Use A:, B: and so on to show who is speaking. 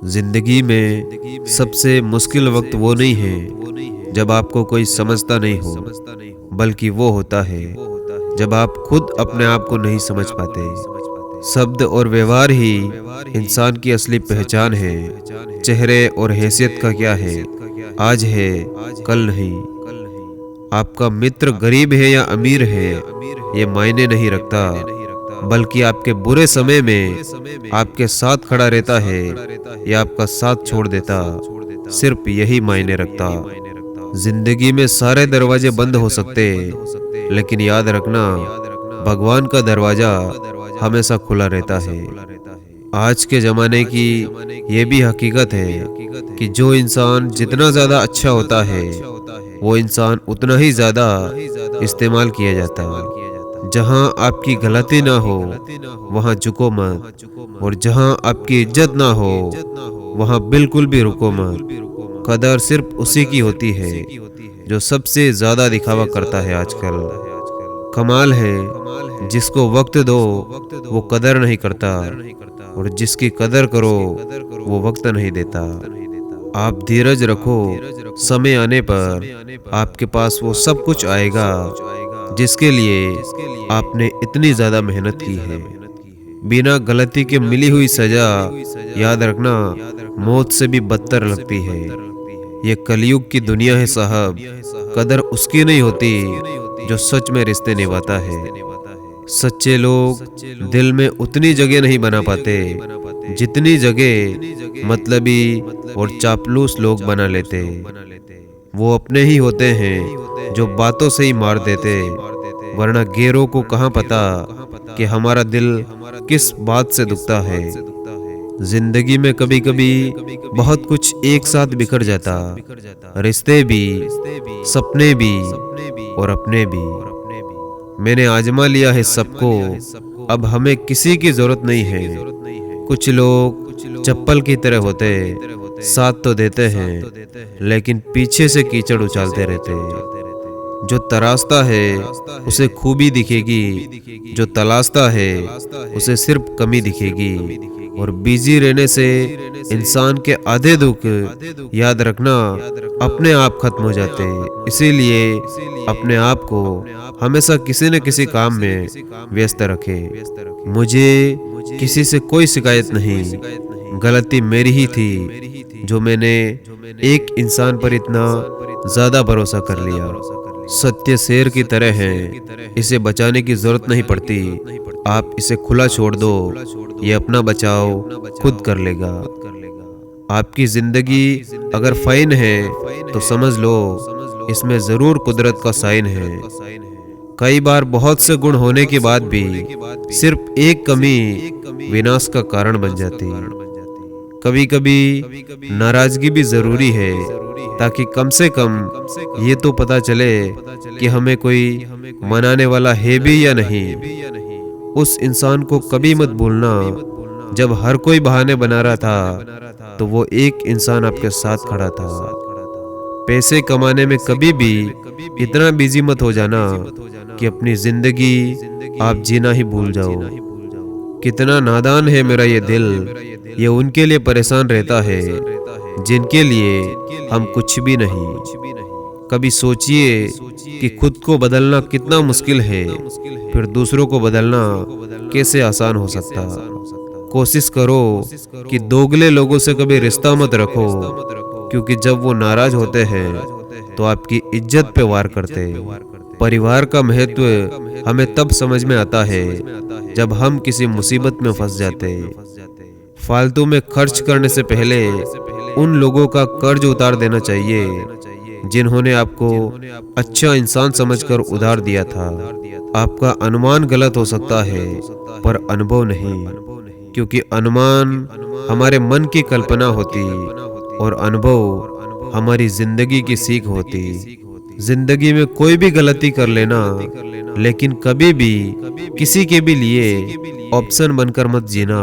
A: जिंदगी में सबसे मुश्किल वक्त वो नहीं है जब आपको कोई समझता नहीं हो, बल्कि वो होता है जब आप खुद अपने आप को नहीं समझ पाते। शब्द और व्यवहार ही इंसान की असली पहचान है। चेहरे और हैसियत का क्या है, आज है कल नहीं। आपका मित्र गरीब है या अमीर है, ये मायने नहीं रखता, बल्कि आपके बुरे समय में आपके साथ खड़ा रहता है या आपका साथ छोड़ देता, सिर्फ यही मायने रखता। जिंदगी में सारे दरवाजे बंद हो सकते, लेकिन याद रखना, भगवान का दरवाजा हमेशा खुला रहता है। आज के ज़माने की ये भी हकीकत है कि जो इंसान जितना ज़्यादा अच्छा होता है, वो इंसान उतना ही ज़्यादा इस्तेमाल किया जाता है। जहाँ आपकी गलती ना हो वहाँ झुको मत, और जहाँ आपकी इज्जत ना हो वहाँ बिल्कुल भी रुको मत। कदर सिर्फ उसी की होती है जो सबसे ज़्यादा दिखावा करता है आजकल। कमाल है जिसको वक्त दो वो कदर नहीं करता, और जिसकी कदर करो वो वक्त नहीं देता। आप धीरज रखो, समय आने पर आपके पास वो सब कुछ आएगा जिसके लिए आपने इतनी ज़्यादा मेहनत की है। बिना गलती के मिली हुई सज़ा, याद रखना, मौत से भी बदतर लगती है। ये कलयुग की दुनिया है साहब, कदर उसकी नहीं होती जो सच में रिश्ते निभाता है। सच्चे लोग दिल में उतनी जगह नहीं बना पाते जितनी जगह मतलबी और चापलूस लोग बना लेते। वो अपने ही होते हैं जो बातों से ही मार देते, वरना गैरों को कहाँ पता कि हमारा दिल किस बात से दुखता है। जिंदगी में कभी कभी बहुत कुछ एक साथ बिखर जाता, रिश्ते भी, सपने भी और अपने भी। मैंने आजमा लिया है सबको, अब हमें किसी की जरूरत नहीं है। कुछ लोग चप्पल की तरह होते, साथ तो देते हैं लेकिन पीछे से कीचड़ उछालते रहते। जो तराशता है उसे खूबी दिखेगी, जो तलाशता है उसे सिर्फ कमी दिखेगी। और बिजी रहने से इंसान के आधे दुख, याद रखना, अपने आप खत्म हो जाते। इसीलिए अपने आप को हमेशा किसी न किसी काम में व्यस्त रखे। मुझे किसी से कोई शिकायत नहीं, गलती मेरी ही थी जो मैंने एक इंसान पर इतना ज्यादा भरोसा कर लिया। सत्य शेर की तरह है, इसे बचाने की जरूरत नहीं पड़ती। आप इसे खुला छोड़ दो, ये अपना बचाव खुद कर लेगा। आपकी जिंदगी अगर फाइन है तो समझ लो इसमें जरूर कुदरत का साइन है। कई बार बहुत से गुण होने के बाद भी सिर्फ एक कमी विनाश का कारण बन जाती। कभी कभी नाराजगी भी जरूरी है, ताकि कम से कम ये तो पता चले कि हमें कोई मनाने वाला है भी या नहीं। उस इंसान को कभी मत भूलना जब हर कोई बहाने बना रहा था तो वो एक इंसान आपके साथ खड़ा था। पैसे कमाने में कभी भी इतना बिजी मत हो जाना कि अपनी जिंदगी आप जीना ही भूल जाओ। कितना नादान है मेरा ये दिल, ये उनके लिए परेशान रहता है जिनके लिए हम कुछ भी नहीं। कभी सोचिए कि खुद को बदलना कितना मुश्किल है, फिर दूसरों को बदलना कैसे आसान हो सकता। कोशिश करो कि दोगले लोगों से कभी रिश्ता मत रखो, क्योंकि जब वो नाराज होते हैं तो आपकी इज्जत पे वार करते। परिवार का महत्व हमें तब समझ में आता है जब हम किसी मुसीबत में फंस जाते। फालतू में खर्च करने से पहले उन लोगों का कर्ज उतार देना चाहिए जिन्होंने आपको अच्छा इंसान समझकर उधार दिया था। आपका अनुमान गलत हो सकता है पर अनुभव नहीं, क्योंकि अनुमान हमारे मन की कल्पना होती और अनुभव हमारी जिंदगी की सीख होती। जिंदगी में कोई भी गलती कर लेना, लेकिन कभी भी किसी के भी लिए ऑप्शन बनकर मत जीना।